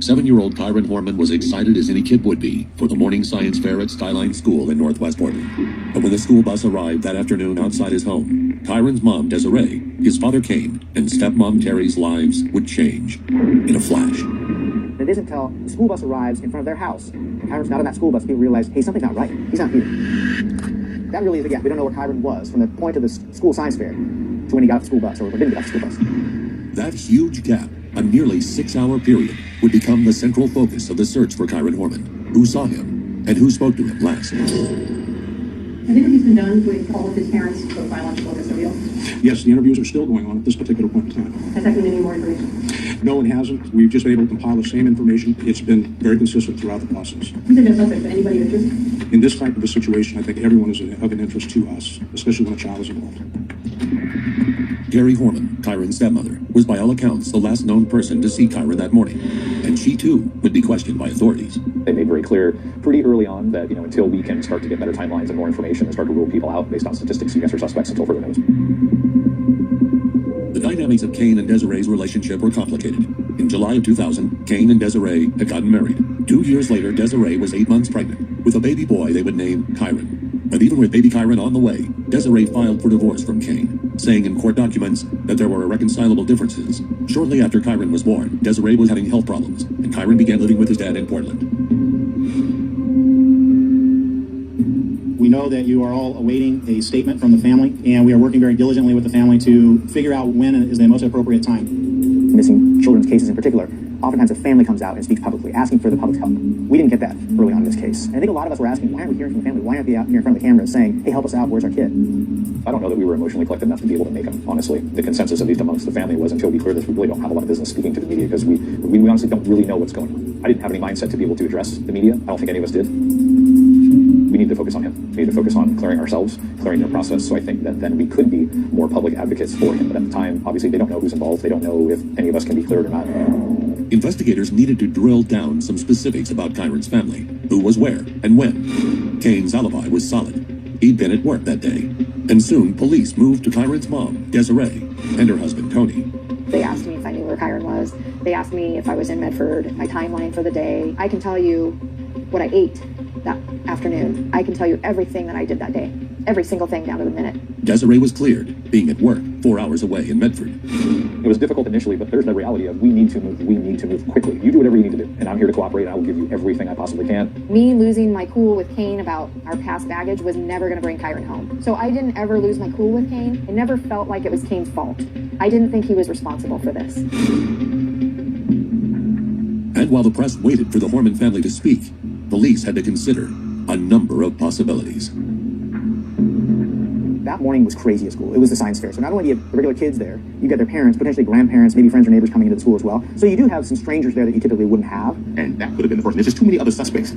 7-year-old Kyron Horman was excited as any kid would be for the morning science fair at Skyline School in Northwest Portland. But when the school bus arrived that afternoon outside his home, Kyron's mom, Desiree, his father, Kane, and stepmom, Terri's lives would change in a flash. It isn't until the school bus arrives in front of their house, and Kyron's not on that school bus, people realize, hey, something's not right. He's not here. That really is, again, we don't know where Kyron was from the point of the school science fair to when he got off the school bus, or didn't get off the school bus. That huge gap, a nearly 6-hour period, would become the central focus of the search for Kyron Horman. Who saw him, and who spoke to him last? Have interviews been done with all of his parents, both biological and custodial? Yes, the interviews are still going on at this particular point in time. Has that given any more information? No, it hasn't. We've just been able to compile the same information. It's been very consistent throughout the process. These are no suspects, but anybody of interest? In this type of a situation, I think everyone is of an interest to us, especially when a child is involved. Terri Horman, Kyron's stepmother, was by all accounts the last known person to see Kyron that morning, and she too would be questioned by authorities. They made very clear pretty early on that, until we can start to get better timelines and more information and start to rule people out based on statistics against our suspects until further notice. The dynamics of Kane and Desiree's relationship were complicated. In July of 2000, Kane and Desiree had gotten married. 2 years later, Desiree was 8 months pregnant with a baby boy they would name Kyron. But even with baby Kyron on the way, Desiree filed for divorce from Kane, saying in court documents that there were irreconcilable differences. Shortly after Kyron was born, Desiree was having health problems, and Kyron began living with his dad in Portland. We know that you are all awaiting a statement from the family, and we are working very diligently with the family to figure out when is the most appropriate time. Missing children's cases in particular, oftentimes a family comes out and speaks publicly, asking for the public's help. We didn't get that early on in this case. And I think a lot of us were asking, why aren't we hearing from the family? Why aren't they out here in front of the camera saying, hey, help us out, where's our kid? I don't know that we were emotionally collected enough to be able to make them, honestly. The consensus, at least amongst the family, was until we clear this, we really don't have a lot of business speaking to the media because we honestly don't really know what's going on. I didn't have any mindset to be able to address the media. I don't think any of us did. We need to focus on him. We need to focus on clearing ourselves, clearing the process, so I think that then we could be more public advocates for him. But at the time, obviously, they don't know who's involved. They don't know if any of us can be cleared or not. Investigators needed to drill down some specifics about Kyron's family, who was where and when. Kane's alibi was solid. He'd been at work that day. And soon, police moved to Kyron's mom, Desiree, and her husband, Tony. They asked me if I knew where Kyron was. They asked me if I was in Medford, my timeline for the day. I can tell you what I ate that afternoon. I can tell you everything that I did that day. Every single thing down to the minute. Desiree was cleared, being at work 4 hours away in Medford. It was difficult initially, but there's the reality of we need to move quickly. You do whatever you need to do, and I'm here to cooperate, and I will give you everything I possibly can. Me losing my cool with Kane about our past baggage was never going to bring Kyron home. So I didn't ever lose my cool with Kane. It never felt like it was Kane's fault. I didn't think he was responsible for this. And while the press waited for the Horman family to speak, police had to consider a number of possibilities. That morning was crazy at school. It was the science fair. So not only do you have the regular kids there, you get their parents, potentially grandparents, maybe friends or neighbors coming into the school as well. So you do have some strangers there that you typically wouldn't have. And that could have been the person. There's just too many other suspects.